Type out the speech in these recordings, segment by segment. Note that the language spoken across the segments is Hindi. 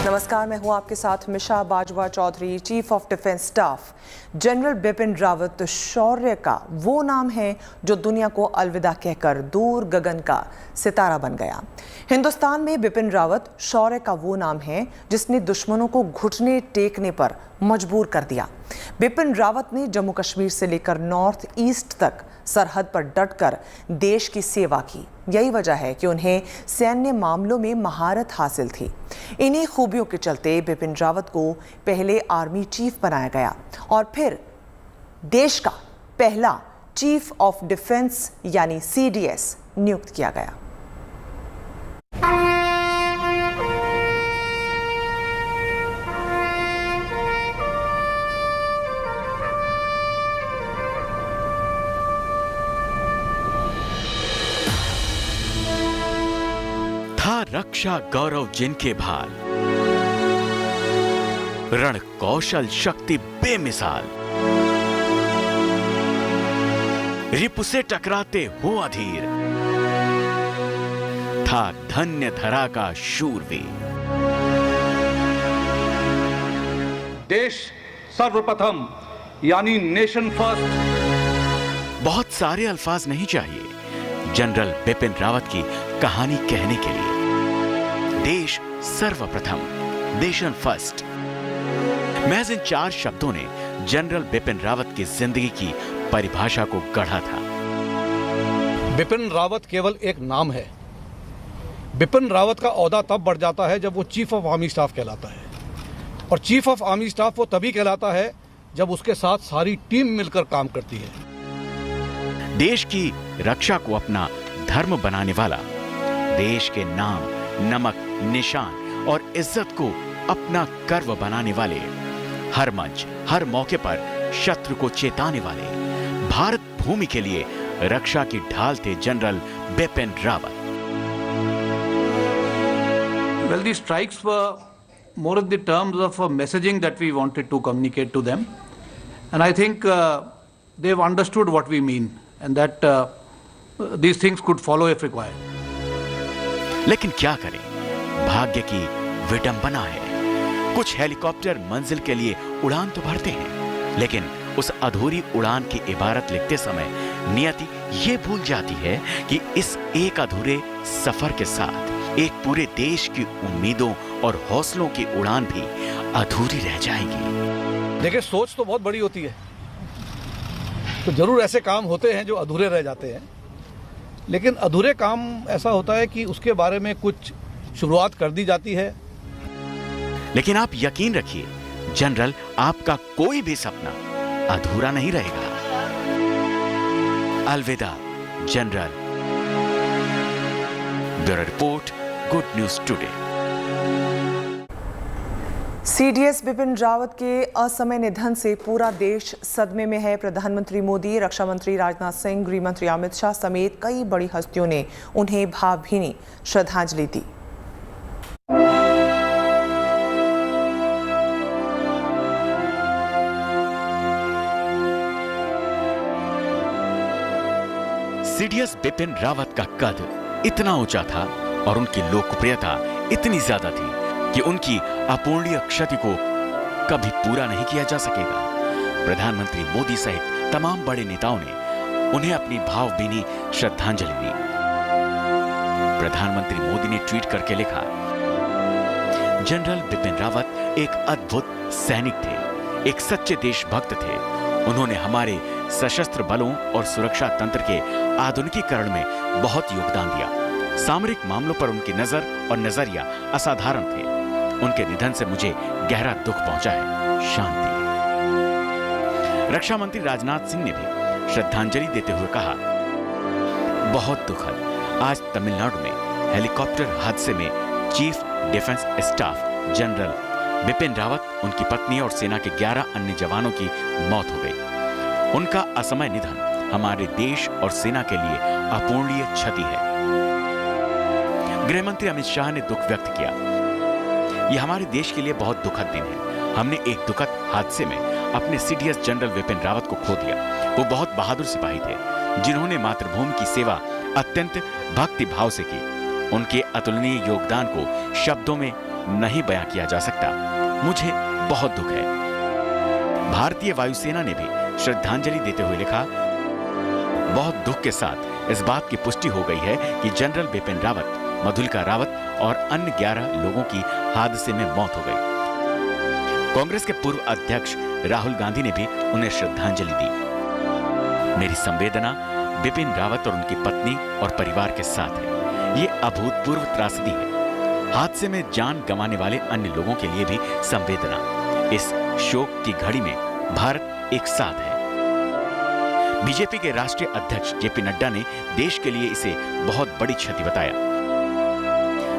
नमस्कार, मैं हूं आपके साथ Misha Bajwa Chaudhary. Chief of defence staff general Bipin Rawat शौर्य का वो नाम है जो दुनिया को अलविदा कहकर दूर गगन का सितारा बन गया। हिंदुस्तान में बिपिन रावत शौर्य का वो नाम है जिसने दुश्मनों को घुटने टेकने पर मजबूर कर दिया। बिपिन रावत ने जम्मू कश्मीर से लेकर नॉर्थ ईस्ट तक सरहद पर डटकर देश की सेवा की। यही वजह है कि उन्हें सैन्य मामलों में महारत हासिल थी। इन्हीं खूबियों के चलते बिपिन रावत को पहले आर्मी चीफ बनाया गया और फिर देश का पहला चीफ ऑफ डिफेंस यानी CDS नियुक्त किया गया। था रक्षा गौरव जिनके भार, रण कौशल शक्ति बेमिसाल, रिपु से टकराते हो अधीर, था धन्य धरा का शूरवीर। देश सर्वप्रथम यानी नेशन फर्स्ट। बहुत सारे अल्फाज नहीं चाहिए जनरल बिपिन रावत की कहानी कहने के लिए। देश सर्वप्रथम, नेशन फर्स्ट। महज इन 4 शब्दों ने जनरल बिपिन रावत की जिंदगी की परिभाषा को गढ़ा था। बिपिन रावत केवल एक नाम है। बिपिन रावत का ओहदा तब बढ़ जाता है जब वो चीफ ऑफ आर्मी स्टाफ कहलाता है, और चीफ ऑफ आर्मी स्टाफ वो तभी कहलाता है जब उसके साथ सारी टीम मिलकर काम करती है। देश की रक्षा को अपना धर्म बनाने वाला, देश के नाम, नमक, निशान और इज्जत को अपना गर्व बनाने वाले, हर मंच, हर मौके पर शत्रु को चेताने वाले, भारत भूमि के लिए रक्षा की ढाल थे general Bipin Rawat. Well, these strikes were more in the terms of a messaging that we wanted to communicate to them, and I think they've understood what we mean, and that these things could follow if required. लेकिन क्या करें, भाग्य की विडंबना है। कुछ हेलीकॉप्टर मंजिल के लिए उड़ान तो भरते हैं, लेकिन उस अधूरी उड़ान की इबारत लिखते समय नियति ये भूल जाती है कि इस एक अधूरे सफर के साथ एक पूरे देश की उम्मीदों और हौसलों की उड़ान भी अधूरी रह जाएगी। देखिए, सोच तो बहुत बड़ी होती है, तो जरूर ऐसे काम होते हैं जो अधूरे रह जाते हैं, लेकिन अधूरे काम ऐसा होता है कि उसके बारे में कुछ शुरुआत कर दी जाती है। लेकिन आप यकीन रखिए जनरल, आपका कोई भी सपना अधूरा नहीं रहेगा। अलविदा general. Bureau report, good news today. CDS Bipin Rawat के असमय निधन से पूरा देश सदमे में है। प्रधानमंत्री मोदी, रक्षा मंत्री राजनाथ सिंह, गृह मंत्री अमित शाह समेत कई बड़ी हस्तियों ने उन्हें भावभीनी श्रद्धांजलि दी। CDS बिपिन रावत का कद इतना ऊंचा था और उनकी लोकप्रियता इतनी ज्यादा थी कि उनकी अपूर्णीय क्षति को कभी पूरा नहीं किया जा सकेगा। प्रधानमंत्री मोदी सहित तमाम बड़े नेताओं ने उन्हें अपनी भावभीनी श्रद्धांजलि दी। प्रधानमंत्री मोदी ने ट्वीट करके लिखा, जनरल बिपिन रावत एक अद्भुत सैनिक थे, एक सच्चे देशभक्त थे। उन्होंने हमारे सशस्त्र बलों और सुरक्षा तंत्र के आधुनिकीकरण में बहुत योगदान दिया। सामरिक मामलों पर उनकी नजर और नजरिया असाधारण थे। उनके निधन से मुझे गहरा दुख पहुंचा है। शांति। रक्षा मंत्री राजनाथ सिंह ने भी श्रद्धांजलि देते हुए कहा, बहुत दुखद, आज तमिलनाडु में हेलीकॉप्टर हादसे में chief defence staff general Bipin Rawat, उनकी पत्नी और सेना के 11 अन्य जवानों की मौत हो गई। उनका असमय निधन हमारे देश और सेना के लिए अपूर्णीय क्षति है। गृह मंत्री अमित शाह ने दुख व्यक्त किया। यह हमारे देश के लिए बहुत दुखद दिन है। हमने एक दुखद हादसे में अपने CDS जनरल बिपिन रावत को खो दिया। वो बहुत बहादुर सिपाही थे जिन्होंने मातृभूमि की सेवा अत्यंत भक्ति भाव से की। उनके अतुलनीय योगदान को शब्दों में नहीं बयां किया जा सकता। मुझे बहुत दुख है। भारतीय वायुसेना ने भी श्रद्धांजलि देते हुए लिखा, बहुत दुख के साथ इस बात की पुष्टि हो गई है कि जनरल बिपिन रावत, मधुलिका रावत और अन्य 11 लोगों की हादसे में मौत हो गई। कांग्रेस के पूर्व अध्यक्ष राहुल गांधी ने भी उन्हें श्रद्धांजलि दी। मेरी संवेदना बिपिन रावत और उनकी पत्नी और परिवार के साथ है। ये अभूतपूर्व त्रासदी है। हादसे में जान गंवाने वाले अन्य लोगों के लिए भी संवेदना। इस शोक की घड़ी में भारत एक साथ है। बीजेपी के राष्ट्रीय अध्यक्ष जेपी नड्डा ने देश के लिए इसे बहुत बड़ी क्षति बताया।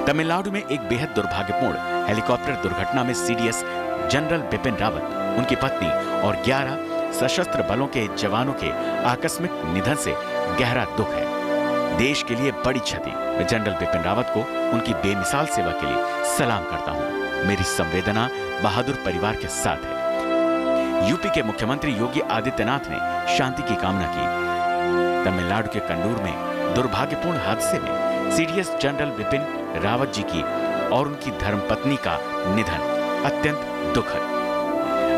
तमिलनाडु में एक बेहद दुर्भाग्यपूर्ण हेलीकॉप्टर दुर्घटना में सीडीएस जनरल बिपिन रावत, उनकी पत्नी और 11 सशस्त्र बलों के जवानों के आकस्मिक निधन से गहरा दुख है। देश के लिए बड़ी क्षति। मैं जनरल बिपिन रावत को उनकी बेमिसाल सेवा के लिए सलाम करता हूं। मेरी संवेदना बहादुर परिवार के साथ है। यूपी के मुख्यमंत्री योगी आदित्यनाथ ने शांति की कामना की। तमिलनाडु के कन्नूर में दुर्भाग्यपूर्ण हादसे में सीडीएस जनरल बिपिन रावत जी की और उनकी धर्मपत्नी का निधन अत्यंत दुखद।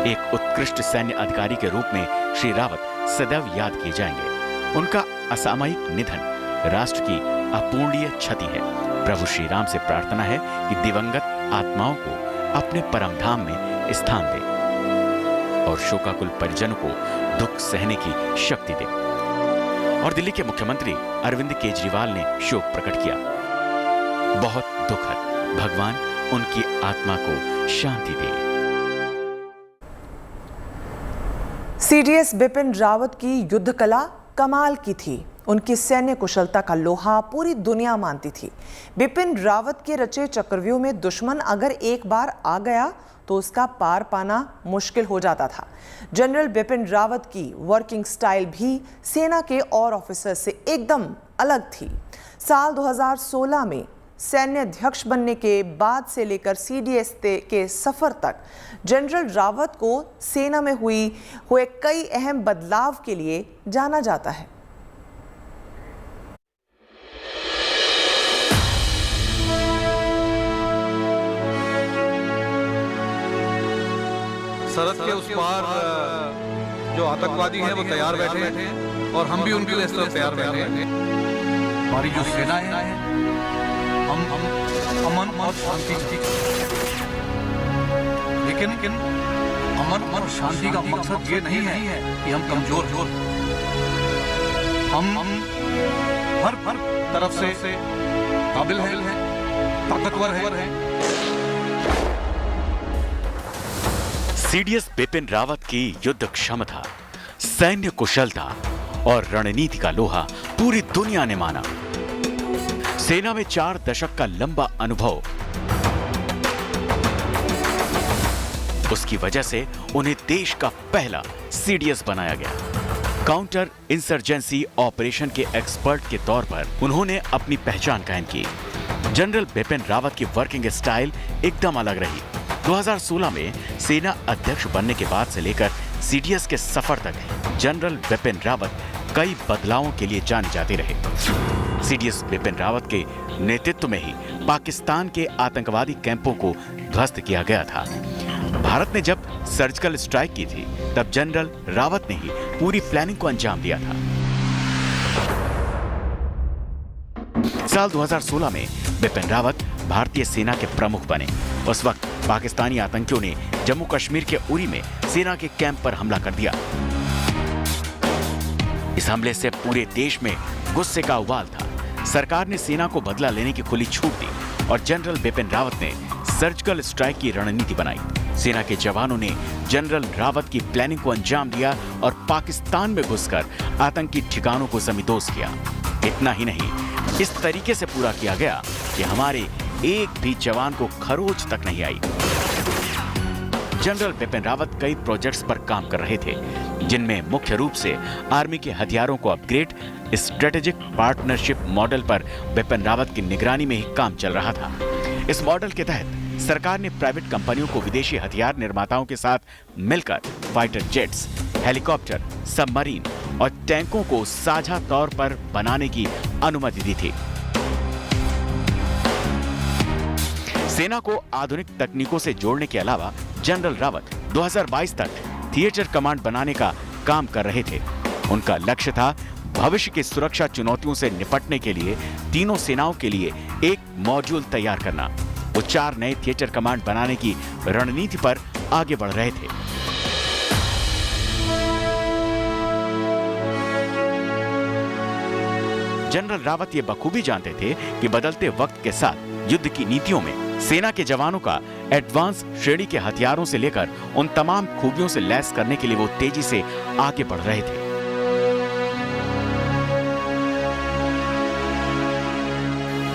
एक उत्कृष्ट सैन्य अधिकारी के रूप में श्री रावत सदैव याद किए जाएंगे। उनका असामयिक निधन राष्ट्र की अपूर्णीय क्षति है। प्रभु श्री राम से प्रार्थना है कि दिवंगत आत्माओं को अपने परम धाम में स्थान दे और शोकाकुल परिजनों को दुख सहने की शक्ति दे। और दिल्ली के मुख्यमंत्री अरविंद केजरीवाल ने शोक प्रकट किया। बहुत दुखद। भगवान उनकी आत्मा को शांति दे। सीडीएस बिपिन रावत की युद्ध कला कमाल की थी। उनकी सैन्य कुशलता का लोहा पूरी दुनिया मानती थी। बिपिन रावत के रचे चक्रव्यूह में दुश्मन अगर एक बार आ गया तो उसका पार पाना मुश्किल हो जाता था। जनरल बिपिन रावत की वर्किंग स्टाइल भी सेना के और ऑफिसर से एकदम अलग थी। साल 2016 में सैन्य अध्यक्ष बनने के बाद से लेकर सीडीएस के सफर तक जनरल रावत को सेना में हुए कई अहम बदलाव के लिए जाना जाता है। सरहद के उस पार जो आतंकवादी हैं वो तैयार बैठे हैं और हम भी उनके लिए इस तरह तैयार बैठे हैं। हमारी जो सेना है हम अमन और शांति, लेकिन अमन और शांति का मकसद ये नहीं है कि हम कमजोर हो। हम हर तरफ से काबिल हैं, ताकतवर हैं। सीडीएस बिपिन रावत की युद्ध क्षमता, सैन्य कुशलता और रणनीति का लोहा पूरी दुनिया ने माना। सेना में 4 दशक का लंबा अनुभव, उसकी वजह से उन्हें देश का पहला सीडीएस बनाया गया। काउंटर इंसर्जेंसी ऑपरेशन के एक्सपर्ट के तौर पर उन्होंने अपनी पहचान कायम की। जनरल बिपिन रावत की वर्किंग स्टाइल एकदम अलग रही। 2016 में सेना अध्यक्ष बनने के बाद से लेकर सीडीएस के सफर तक जनरल बिपिन रावत कई बदलावों के लिए जाने जाते रहे। सीडीएस बिपिन रावत के नेतृत्व में ही पाकिस्तान के आतंकवादी कैंपों को ध्वस्त किया गया था। भारत ने जब सर्जिकल स्ट्राइक की थी तब जनरल रावत ने ही पूरी प्लानिंग को अंजाम दिया था। साल 2016 में बिपिन रावत भारतीय सेना के प्रमुख बने। उस वक्त पाकिस्तानी आतंकियों ने जम्मू कश्मीर के उरी में सेना के कैंप पर हमला कर दिया। इस हमले से पूरे देश में गुस्से का उबाल था। सरकार ने सेना को बदला लेने की खुली छूट दी और जनरल बिपिन रावत ने सर्जिकल स्ट्राइक की रणनीति बनाई। सेना के जवानों ने जनरल रावत की प्लानिंग को अंजाम दिया और पाकिस्तान में घुसकर आतंकी ठिकानों को जमींदोज किया। इतना ही नहीं, इस तरीके से पूरा किया गया कि हमारे एक भी जवान को खरोच तक नहीं आई। जनरल बिपिन रावत कई प्रोजेक्ट्स पर काम कर रहे थे, जिनमें मुख्य रूप से आर्मी के हथियारों को अपग्रेड, स्ट्रेटेजिक पार्टनरशिप मॉडल पर बिपिन रावत की निगरानी में ही काम चल रहा था। इस मॉडल के तहत सरकार ने प्राइवेट कंपनियों को विदेशी हथियार निर्माताओं के साथ मिलकर फाइटर जेट्स, हेलीकॉप्टर, सबमरीन और टैंकों को साझा तौर पर बनाने की अनुमति दी थी। सेना को आधुनिक तकनीकों से जोड़ने के अलावा जनरल रावत 2022 तक थिएटर कमांड बनाने का काम कर रहे थे। उनका लक्ष्य था भविष्य की सुरक्षा चुनौतियों से निपटने के लिए तीनों सेनाओं के लिए एक मॉड्यूल तैयार करना। वो 4 नए थिएटर कमांड बनाने की रणनीति पर आगे बढ़ रहे थे। जनरल रावत ये बखूबी जानते थे कि बदलते वक्त के साथ युद्ध की नीतियों में सेना के जवानों का एडवांस श्रेणी के हथियारों से लेकर उन तमाम खूबियों से लैस करने के लिए वो तेजी से आगे बढ़ रहे थे।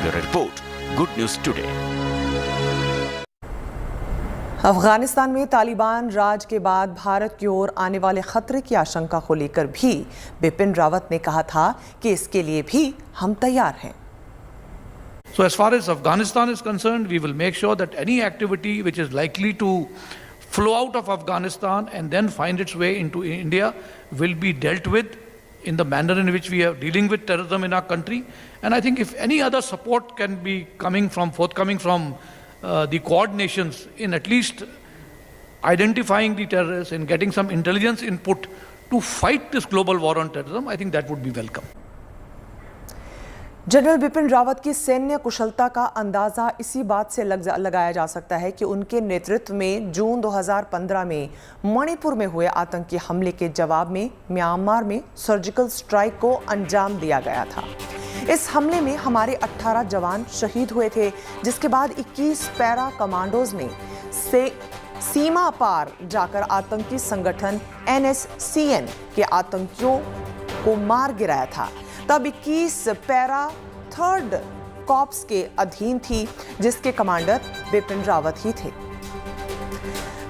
Bureau report, good news today. Afghanistan में तालिबान राज के बाद भारत की ओर आने वाले खतरे की आशंका को लेकर भी बिपिन रावत ने कहा था कि इसके लिए भी हम तैयार हैं। So as far as Afghanistan is concerned, we will make sure that any activity which is likely to flow out of Afghanistan and then find its way into India will be dealt with in the manner in which we are dealing with terrorism in our country. And I think if any other support can be forthcoming from the Quad nations in at least identifying the terrorists and getting some intelligence input to fight this global war on terrorism, I think that would be welcome. General Bipin Rawat की सैन्य कुशलता का अंदाजा इसी बात से लगाया जा सकता है कि उनके नेतृत्व में जून 2015 में मणिपुर में हुए आतंकी हमले के जवाब में म्यांमार में सर्जिकल स्ट्राइक को अंजाम दिया गया था। इस हमले में हमारे 18 जवान शहीद हुए थे, जिसके बाद 21 पैरा कमांडोज ने सीमा पार जाकर आतंकी संगठन NSCN के आतंकियों को मार गिराया था। तब 21 पैरा 3rd कॉर्प्स के अधीन थी, जिसके कमांडर बिपिन रावत ही थे।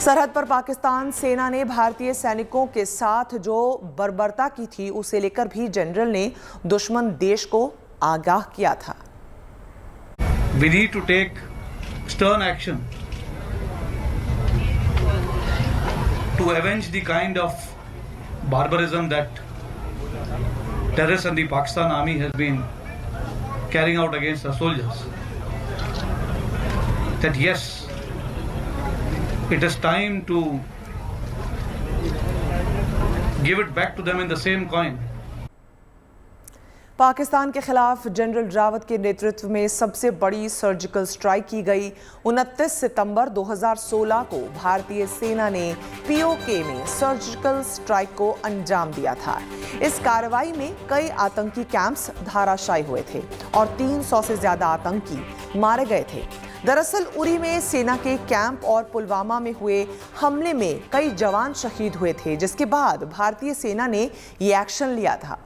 सरहद पर पाकिस्तान सेना ने भारतीय सैनिकों के साथ जो बर्बरता की थी, उसे लेकर भी जनरल ने दुश्मन देश को आगाह किया था। We need to take stern action to avenge the kind of barbarism that terrorists and the Pakistan army has been carrying out against our soldiers. That yes, it is time to give it back to them in the same coin. Pakistan के खिलाफ जनरल रावत के नेतृत्व में सबसे बड़ी सर्जिकल स्ट्राइक की गई। 29 सितंबर 2016 को भारतीय सेना ने POK में सर्जिकल स्ट्राइक को अंजाम दिया था। इस कार्रवाई में कई आतंकी कैंप्स धराशायी हुए थे और 300 से ज्यादा आतंकी मारे गए थे। दरअसल उरी में सेना के कैंप और पुलवामा में हुए हमले में कई जवान शहीद हुए थे, जिसके बाद भारतीय सेना ने ये एक्शन लिया था।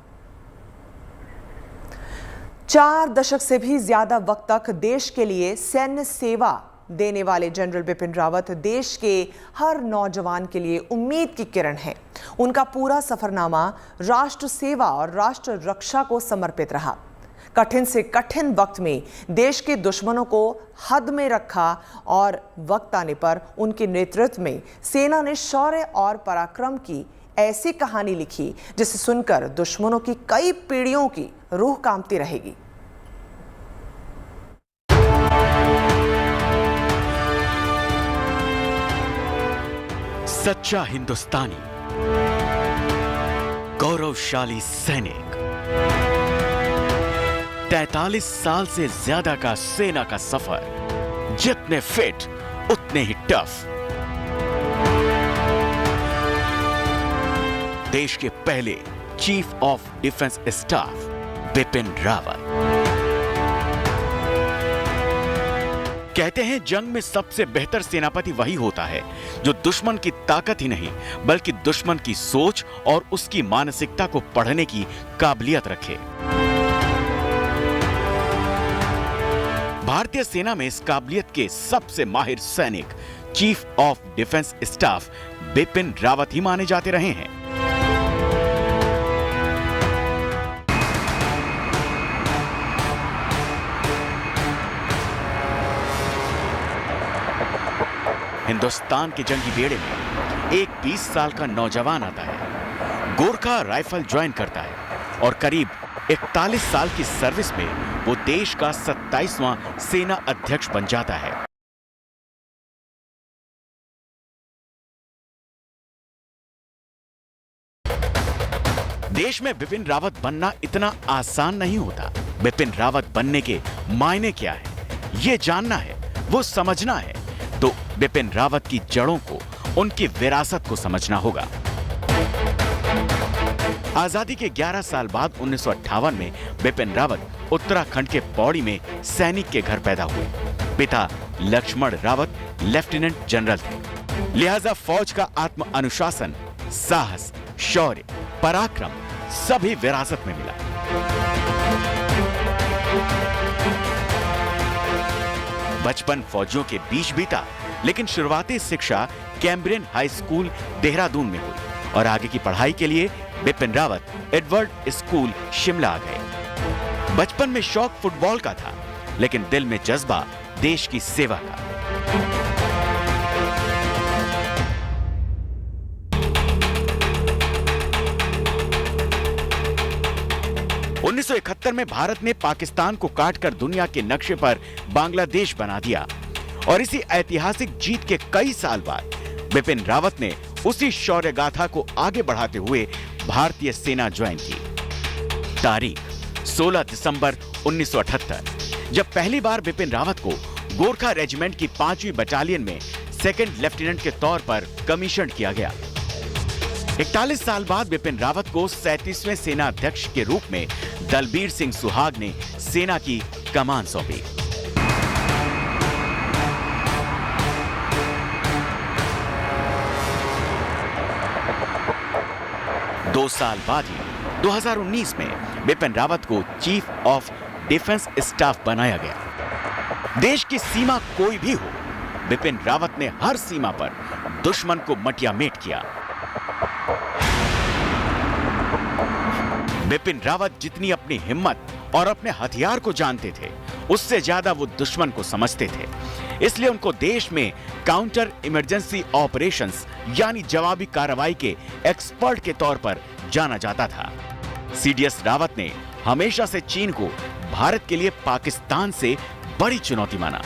4 दशक से भी ज्यादा वक्त तक देश के लिए सैन्य सेवा देने वाले जनरल बिपिन रावत देश के हर नौजवान के लिए उम्मीद की किरण है। उनका पूरा सफरनामा राष्ट्र सेवा और राष्ट्र रक्षा को समर्पित रहा। कठिन से कठिन वक्त में देश के दुश्मनों को हद में रखा और वक्त आने पर उनके नेतृत्व में सेना ने शौर्य और पराक्रम की ऐसी कहानी लिखी जिसे सुनकर दुश्मनों की कई पीढ़ियों की रूह कांपती रहेगी। सच्चा हिंदुस्तानी, गौरवशाली सैनिक, 43 साल से ज्यादा का सेना का सफर, जितने फिट उतने ही टफ। देश के पहले chief of defence staff Bipin Rawat. कहते हैं जंग में सबसे बेहतर सेनापति वही होता है जो दुश्मन की ताकत ही नहीं बल्कि दुश्मन की सोच और उसकी मानसिकता को पढ़ने की काबिलियत रखे। भारतीय सेना में इस काबिलियत के सबसे माहिर सैनिक chief of defence staff Bipin Rawat ही माने जाते रहे हैं। हिंदुस्तान के जंगी बेड़े में एक 20 साल का नौजवान आता है, गोरखा राइफल ज्वाइन करता है और करीब 41 साल की सर्विस में वो देश का 27वां सेना अध्यक्ष बन जाता है। देश में बिपिन रावत बनना इतना आसान नहीं होता। बिपिन रावत बनने के मायने क्या है, ये जानना है, वो समझना है, तो बिपिन रावत की जड़ों को, उनकी विरासत को समझना होगा। आजादी के 11 साल बाद 1958 में बिपिन रावत उत्तराखंड के पौड़ी में सैनिक के घर पैदा हुए। पिता लक्ष्मण रावत लेफ्टिनेंट जनरल थे, लिहाजा फौज का आत्म अनुशासन, साहस, शौर्य, पराक्रम सभी विरासत में मिला। बचपन फौजियों के बीच बीता, लेकिन शुरुआती शिक्षा कैम्ब्रियन हाई स्कूल देहरादून में हुई और आगे की पढ़ाई के लिए बिपिन रावत एडवर्ड स्कूल शिमला आ गए। बचपन में शौक फुटबॉल का था, लेकिन दिल में जज्बा देश की सेवा का। उन्नीस 1971 में भारत ने पाकिस्तान को काटकर दुनिया के नक्शे पर बांग्लादेश बना दिया और इसी ऐतिहासिक जीत के कई साल बाद बिपिन रावत ने उसी शौर्य गाथा को आगे बढ़ाते हुए भारतीय सेना ज्वाइन की। तारीख 16 दिसंबर 1978, जब पहली बार बिपिन रावत को गोरखा रेजिमेंट की 5वीं बटालियन में सेकंड लेफ्टिनेंट के तौर पर कमीशन किया गया। 41 साल बाद बिपिन रावत को 37वें सेना अध्यक्ष के रूप में दलबीर सिंह सुहाग ने सेना की कमान सौंपी। दो साल बाद ही 2019 में बिपिन रावत को चीफ ऑफ डिफेंस स्टाफ बनाया गया। देश की सीमा कोई भी हो, बिपिन रावत ने हर सीमा पर दुश्मन को मटियामेट किया। बिपिन रावत जितनी अपनी हिम्मत और अपने हथियार को जानते थे, उससे ज्यादा वो दुश्मन को समझते थे। इसलिए उनको देश में काउंटर इमरजेंसी ऑपरेशंस यानी जवाबी कार्रवाई के एक्सपर्ट के तौर पर जाना जाता था। सीडीएस रावत ने हमेशा से चीन को भारत के लिए पाकिस्तान से बड़ी चुनौती माना।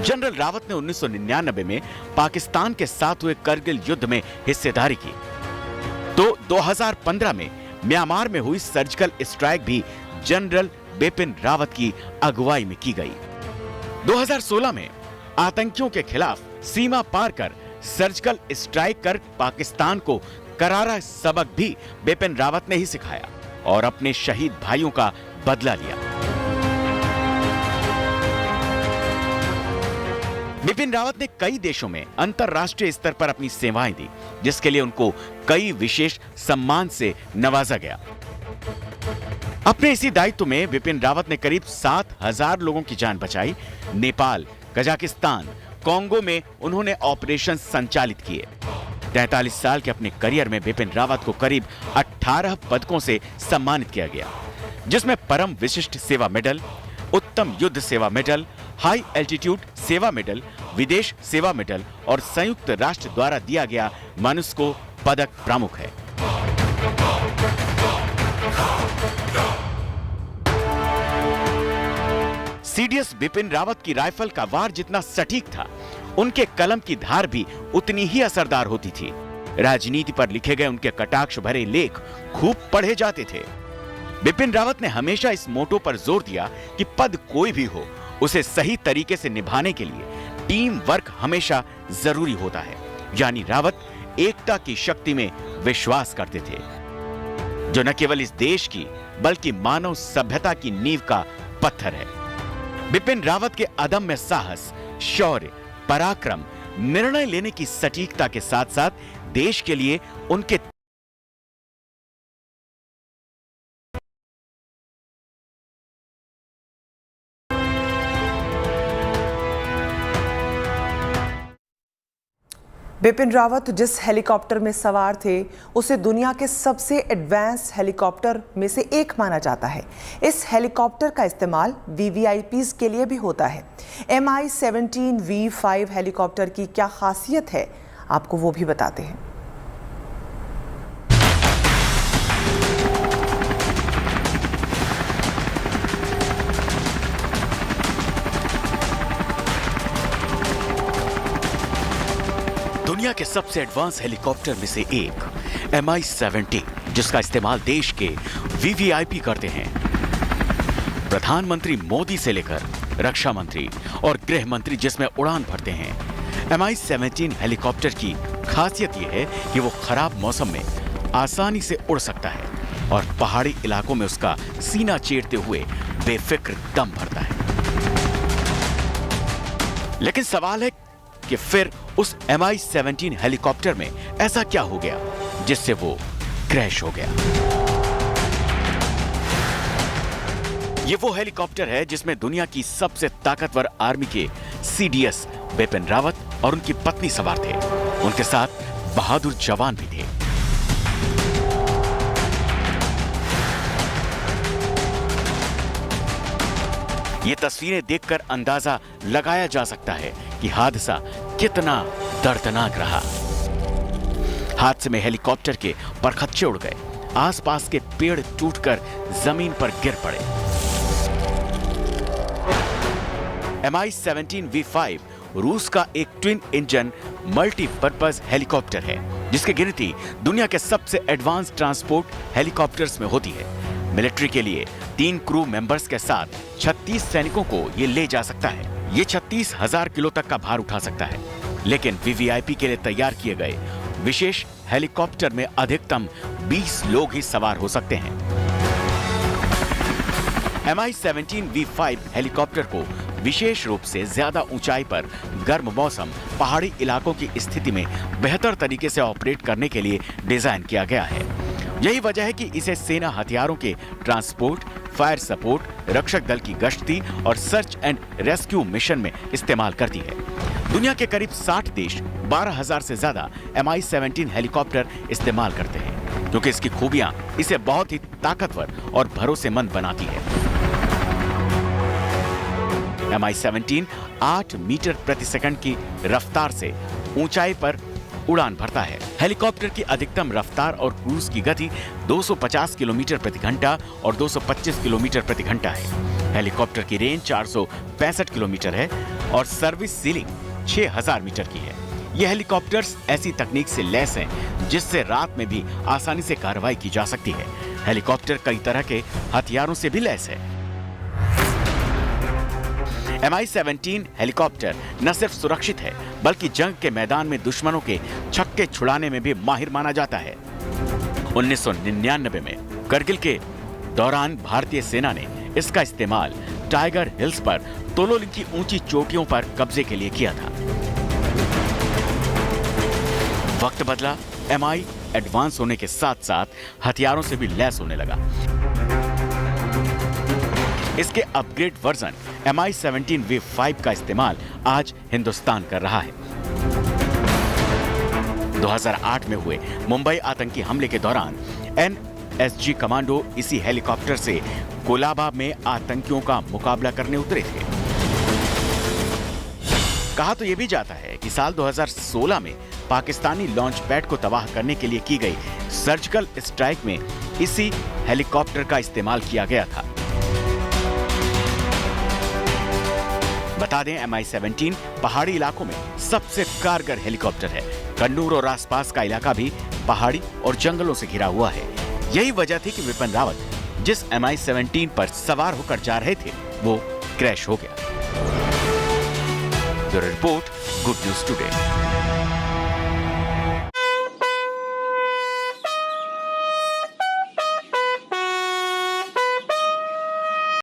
जनरल रावत ने 1999 में पाकिस्तान के साथ हुए करगिल युद्ध में हिस्सेदारी की, तो 2015 में म्यांमार में हुई सर्जिकल स्ट्राइक भी जनरल बिपिन रावत की अगुवाई में की गई। 2016 में आतंकियों के खिलाफ सीमा पार कर सर्जिकल स्ट्राइक कर पाकिस्तान को करारा सबक भी बिपिन रावत ने ही सिखाया और अपने शहीद भाइयों का बदला लिया। बिपिन रावत ने कई देशों में अंतर्राष्ट्रीय स्तर पर अपनी सेवाएं दी, जिसके लिए उनको कई विशेष सम्मान से नवाजा गया। अपने इसी दायित्व में बिपिन रावत ने करीब 7,000 लोगों की जान बचाई। नेपाल, कजाकिस्तान, कांगो में उन्होंने ऑपरेशन संचालित किए। 43 साल के अपने करियर में बिपिन रावत को करीब 18 पदकों से सम्मानित किया गया, जिसमें परम विशिष्ट सेवा मेडल, उत्तम युद्ध सेवा मेडल, हाई एल्टीट्यूड सेवा मेडल, विदेश सेवा मेडल और संयुक्त राष्ट्र द्वारा दिया गया मानुस्को पदक प्रमुख है। सीडीएस बिपिन रावत की राइफल का वार जितना सटीक था, उनके कलम की धार भी उतनी ही असरदार होती थी। राजनीति पर लिखे गए उनके कटाक्ष भरे लेख खूब पढ़े जाते थे। बिपिन रावत ने हमेशा इस मोटो पर जोर दिया कि पद कोई भी हो, उसे सही तरीके से निभाने के लिए टीम वर्क हमेशा जरूरी होता है। यानी रावत एकता की शक्ति में विश्वास करते थे, जो न केवल इस देश की बल्कि मानव सभ्यता की नींव का पत्थर है। बिपिन रावत के अदम्य साहस, शौर्य, पराक्रम, निर्णय लेने की सटीकता के साथ साथ देश के लिए उनके बिपिन रावत जिस हेलीकॉप्टर में सवार थे, उसे दुनिया के सबसे एडवांस हेलीकॉप्टर में से एक माना जाता है। इस हेलीकॉप्टर का इस्तेमाल वीवीआईपीज के लिए भी होता है। MI-17V5 हेलीकॉप्टर की क्या खासियत है, आपको वो भी बताते हैं। के सबसे एडवांस हेलीकॉप्टर में से एक MI-17, जिसका इस्तेमाल देश के VVIP करते हैं। प्रधानमंत्री मोदी से लेकर रक्षा मंत्री और गृह मंत्री जिसमें उड़ान भरते हैं। MI-17 हेलीकॉप्टर की खासियत यह है कि वो खराब मौसम में आसानी से उड़ सकता है और पहाड़ी इलाकों में उसका सीना चीरते हुए बेफिक्र दम भरता है। लेकिन सवाल है कि फिर उस MI-17 हेलीकॉप्टर में ऐसा क्या हो गया जिससे वो क्रैश हो गया। ये वो हेलीकॉप्टर है जिसमें दुनिया की सबसे ताकतवर आर्मी के CDS बिपिन रावत और उनकी पत्नी सवार थे। उनके साथ बहादुर जवान भी थे। ये तस्वीरें देखकर अंदाजा लगाया जा सकता है कि हादसा कितना दर्दनाक रहा। हादसे में हेलीकॉप्टर के परखच्चे उड़ गए, आसपास के पेड़ टूटकर जमीन पर गिर पड़े। MI-17 V5 रूस का एक ट्विन इंजन मल्टीपर्पज हेलीकॉप्टर है, जिसकी गिनती दुनिया के सबसे एडवांस ट्रांसपोर्ट हेलीकॉप्टर्स में होती है। मिलिट्री के लिए 3 क्रू मेंबर्स के साथ 36 सैनिकों को ये ले जा सकता है। ये 36,000 किलो तक का भार उठा सकता है। लेकिन VVIP के लिए तैयार किए गए विशेष हेलीकॉप्टर में अधिकतम 20 लोग ही सवार हो सकते हैं। MI-17 V5 हेलीकॉप्टर को विशेष रूप से ज्यादा ऊंचाई पर गर्म मौसम, पहाड़ी इलाकों की स्थिति में बेहतर तरीके से ऑपरेट करने के लिए डिजाइन किया गया है। यही वजह है कि इसे सेना हथियारों के ट्रांसपोर्ट, फायर सपोर्ट, रक्षक दल की गश्ती और सर्च एंड रेस्क्यू मिशन में इस्तेमाल करती है। दुनिया के करीब 60 देश 12,000 से ज्यादा MI-17 हेलीकॉप्टर इस्तेमाल करते हैं, क्योंकि इसकी खूबियां इसे बहुत ही ताकतवर और भरोसेमंद बनाती है। MI-17 8 मीटर प्रति सेकंड की रफ्तार से ऊंचाई पर उड़ान भरता है। हेलीकॉप्टर की अधिकतम रफ्तार और क्रूज की गति 250 किलोमीटर प्रति घंटा और 225 किलोमीटर प्रति घंटा है। हेलीकॉप्टर की रेंज 465 किलोमीटर है और सर्विस सीलिंग 6000 मीटर की है। यह हेलीकॉप्टर्स ऐसी तकनीक से लैस हैं जिससे रात में भी आसानी से कार्रवाई की जा सकती है। हेलीकॉप्टर कई तरह के हथियारों से भी लैस है। MI-17 हेलीकॉप्टर न सिर्फ सुरक्षित है, बल्कि जंग के मैदान में दुश्मनों के छक्के छुड़ाने में भी माहिर माना जाता है। 1999 में करगिल के दौरान भारतीय सेना ने इसका इस्तेमाल टाइगर हिल्स पर तोलोलिंग की ऊंची चोटियों पर कब्जे के लिए किया था। वक्त बदला, MI एडवांस होने के साथ साथ हथियारों से भी लैस होने लगा। इसके अपग्रेड वर्जन MI-17 V5 का इस्तेमाल आज हिंदुस्तान कर रहा है। 2008 में हुए मुंबई आतंकी हमले के दौरान NSG कमांडो इसी हेलीकॉप्टर से कोलाबा में आतंकियों का मुकाबला करने उतरे थे। कहा तो यह भी जाता है कि साल 2016 में पाकिस्तानी लॉन्च पैड को तबाह करने के लिए की गई सर्जिकल स्ट्राइक में इसी हेलीकॉप्टर का इस्तेमाल किया गया था। बता दें, MI-17 पहाड़ी इलाकों में सबसे कारगर हेलीकॉप्टर है। कन्नूर और आसपास का इलाका भी पहाड़ी और जंगलों से घिरा हुआ है। यही वजह थी कि बिपिन रावत जिस MI-17 पर सवार होकर जा रहे थे वो क्रैश हो गया। Bureau report, good news today.